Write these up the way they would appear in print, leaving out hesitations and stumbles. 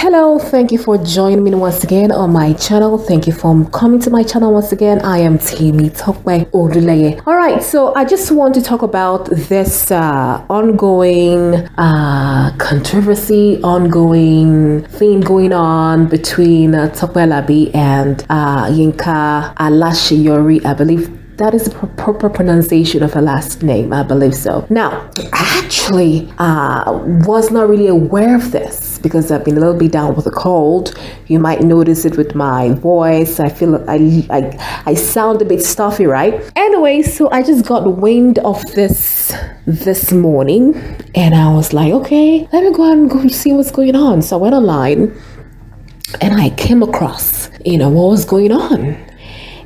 Hello, thank you for joining me once again on my channel. Thank you for coming to my channel once again. I am Tope Alabi. All right, so I just want to talk about this ongoing controversy, ongoing thing going on between Tope Alabi and Adeyinka Alaseyori. I believe that is the proper pronunciation of her last name. I believe so. Now, I actually was not really aware of this because I've been a little bit down with a cold. You might notice it with my voice. I feel I sound a bit stuffy, right? Anyway, so I just got wind of this morning, and I was like, okay, let me go see what's going on. So I went online, and I came across, what was going on.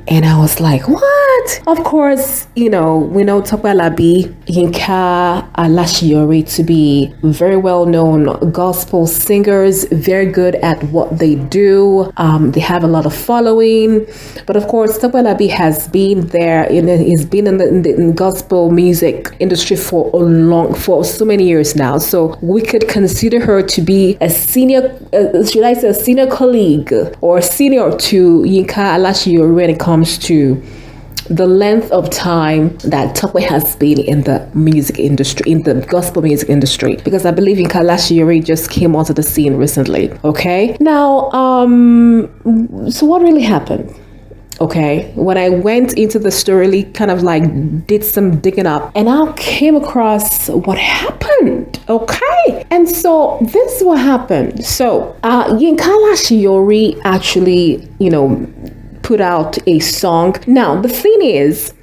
And I was like, what? Of course, we know Tope Alabi, Adeyinka Alaseyori to be very well-known gospel singers, very good at what they do. They have a lot of following. But of course, Tope Alabi has been there, he's been in the gospel music industry for so many years now. So we could consider her to be a senior, should I say a senior colleague or senior to Adeyinka Alaseyori when it comes to the length of time that Tope has been in the music industry, in the gospel music industry, because I believe Adeyinka Alaseyori just came onto the scene recently. Okay, now so what really happened? Okay, when I went into the story, kind of like did some digging up, and I came across what happened. Okay, and so this is what happened. So Adeyinka Alaseyori actually, put out a song. Now, the thing is,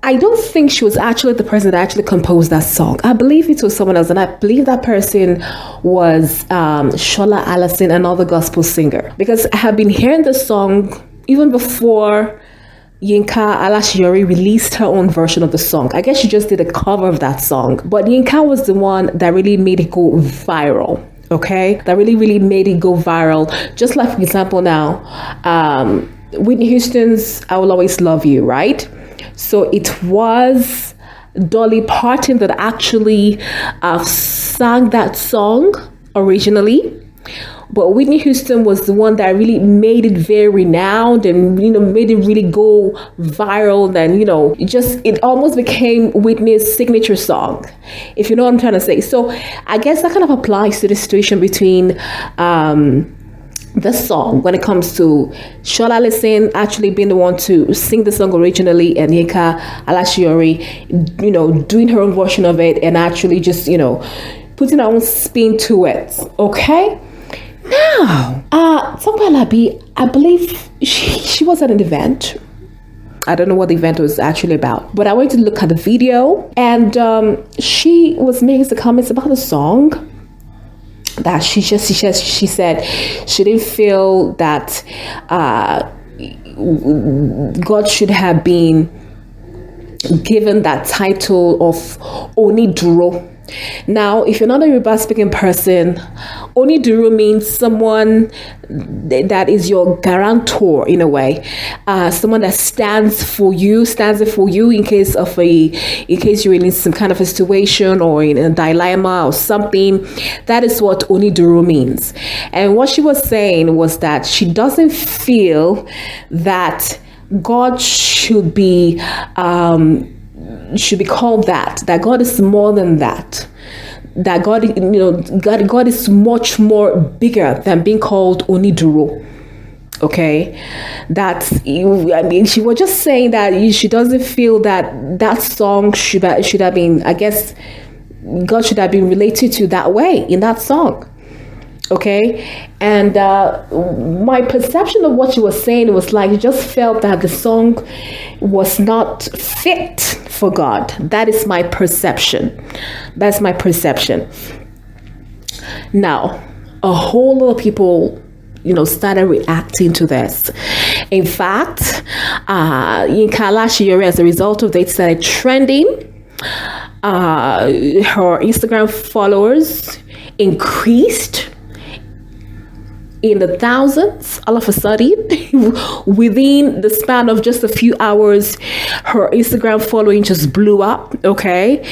I don't think she was actually the person that actually composed that song. I believe it was someone else, and I believe that person was Tope Alabi, another gospel singer, because I have been hearing the song even before Adeyinka Alaseyori released her own version of the song. I guess she just did a cover of that song, but Adeyinka was the one that really made it go viral. Okay, that really made it go viral. Just like, for example, now, Whitney Houston's I Will Always Love You, right? So it was Dolly Parton that actually sang that song originally. But Whitney Houston was the one that really made it very renowned and, made it really go viral. And, it almost became Whitney's signature song, if you know what I'm trying to say. So I guess that kind of applies to the situation between the song when it comes to Tope Alabi actually being the one to sing the song originally, and Adeyinka Alaseyori, doing her own version of it and actually just, putting her own spin to it. Okay. Now, Tope Alabi, I believe she was at an event. I don't know what the event was actually about, but I went to look at the video, and she was making some comments about the song. That she said she didn't feel that God should have been given that title of Oniduro. Now, if you're not a Yoruba speaking person, Oniduro means someone that is your guarantor in a way, someone that stands it for you in case you're in some kind of a situation or in a dilemma or something. That is what Oniduro means. And what she was saying was that she doesn't feel that God should be called that God is more than that God is much more bigger than being called Oniduro. Okay, she was just saying that she doesn't feel that song should have been, I guess, God should have been related to that way in that song. Okay, and my perception of what she was saying was like, it just felt that the song was not fit for God. That is my perception. That's my perception. Now, a whole lot of people, started reacting to this. In fact, Adeyinka Alaseyori, as a result of it, started trending. Her Instagram followers increased in the thousands all of a sudden. Within the span of just a few hours, her Instagram following just blew up. Okay,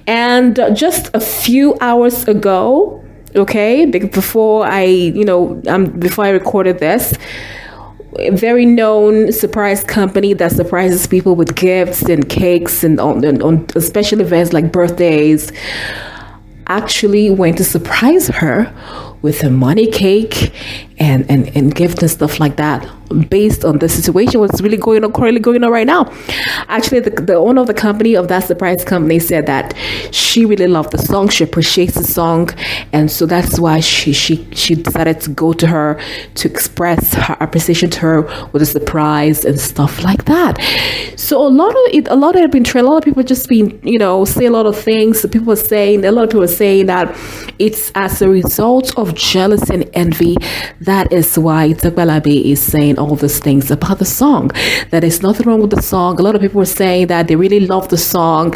and just a few hours ago, Okay, before before I recorded this, a very known surprise company that surprises people with gifts and cakes and on special events like birthdays actually went to surprise her with a money cake and gift and stuff like that, based on the situation what's really currently going on right now. Actually, the owner of the company, of that surprise company, said that she really loved the song, she appreciates the song, and so that's why she decided to go to her to express her appreciation to her with a surprise and stuff like that. So a lot of it have been trend. A lot of people just been say a lot of things. So a lot of people are saying that it's as a result of jealousy and envy. That is why Tope Alabi is saying all these things about the song. That there's nothing wrong with the song. A lot of people were saying that they really love the song,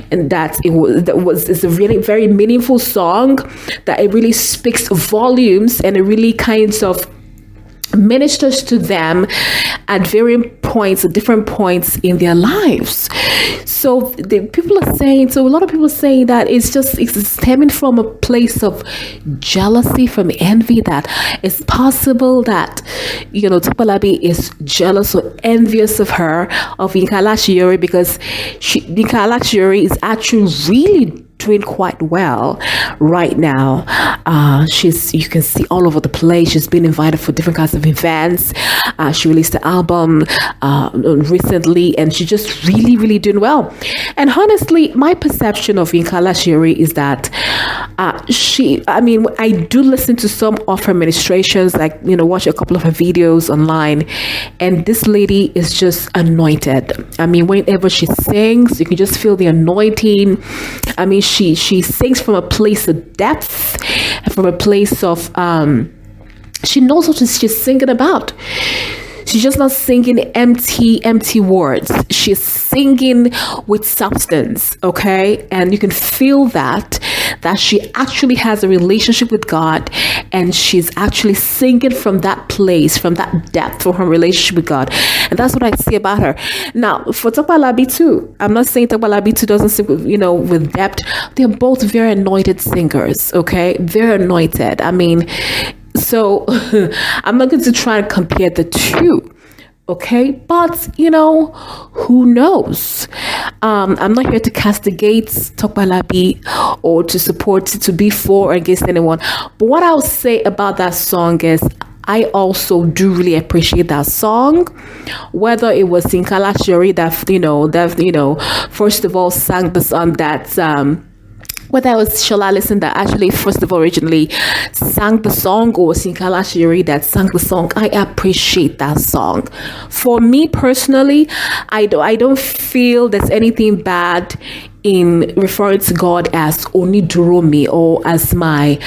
and that it's a really very meaningful song, that it really speaks volumes, and it really kinds of ministers to them at different points in their lives. So a lot of people are saying that it's stemming from a place of jealousy, from envy, that it's possible that Tope Alabi is jealous or envious of Adeyinka Alaseyori, because Adeyinka Alaseyori is actually really doing quite well right now. You can see all over the place. She's been invited for different kinds of events. She released the album recently, and she's just really, really doing well. And honestly, my perception of Adeyinka Alaseyori is that I do listen to some of her ministrations, like watch a couple of her videos online, and this lady is just anointed. Whenever she sings, you can just feel the anointing. She sings from a place of depth, from a place of she knows what she's singing about. She's just not singing empty words. She's singing with substance, okay? And you can feel that she actually has a relationship with God, and she's actually singing from that place, from that depth, from her relationship with God. And that's what I see about her. Now, for Tope Alabi too, I'm not saying Tope Alabi too doesn't sing with depth. They're both very anointed singers, okay? Very anointed. So I'm not going to try and compare the two, okay? But who knows? I'm not here to castigate Tope Alabi or to be for or against anyone. But what I'll say about that song is, I also do really appreciate that song, whether it was Adeyinka Alaseyori that first of all sang the song, that whether it was Shola Listen that actually first of all originally sang the song, or Adeyinka Alaseyori that sang the song. I appreciate that song. For me personally, I don't feel there's anything bad in referring to God as Oniduro me, or as my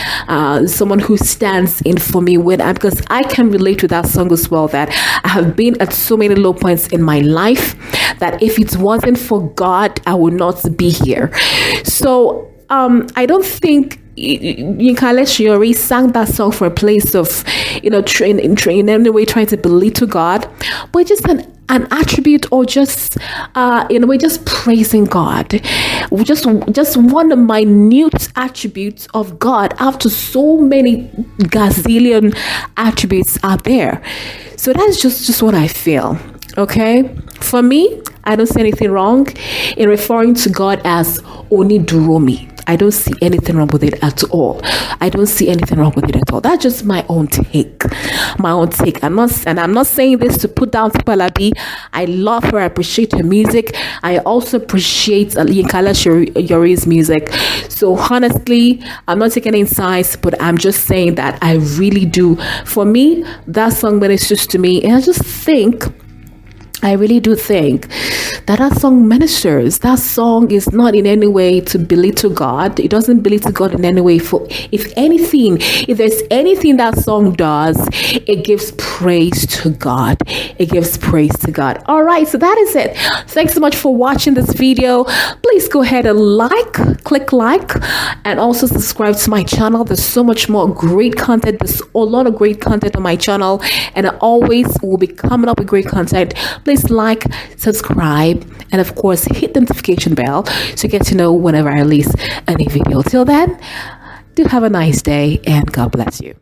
someone who stands in for me, because I can relate to that song as well, that I have been at so many low points in my life that if it wasn't for God, I would not be here. So I don't think Adeyinka Alaseyori sang that song for a place of in any way trying to belittle God, but just an attribute, or just in a way just praising God, just one of minute attributes of God after so many gazillion attributes out there. So that's just what I feel. Okay, for me, I don't see anything wrong in referring to God as Oniduro me. I don't see anything wrong with it at all. I don't see anything wrong with it at all. That's just my own take. I'm not saying this to put down Tope Alabi. I love her. I appreciate her music. I also appreciate Adeyinka Alaseyori's music. So honestly, I'm not taking any sides, but I'm just saying that I really do. For me, that song ministers to me, and I really do think that song ministers. That song is not in any way to belittle God. It doesn't belittle God in any way. If there's anything that song does, it gives praise to God. It gives praise to God. All right, so that is it. Thanks so much for watching this video. Please go ahead and click like, and also subscribe to my channel. There's so much more great content. There's a lot of great content on my channel, and I always will be coming up with great content. Please like, subscribe, and of course hit the notification bell to get to know whenever I release a new video. Till then, Do have a nice day and God bless you.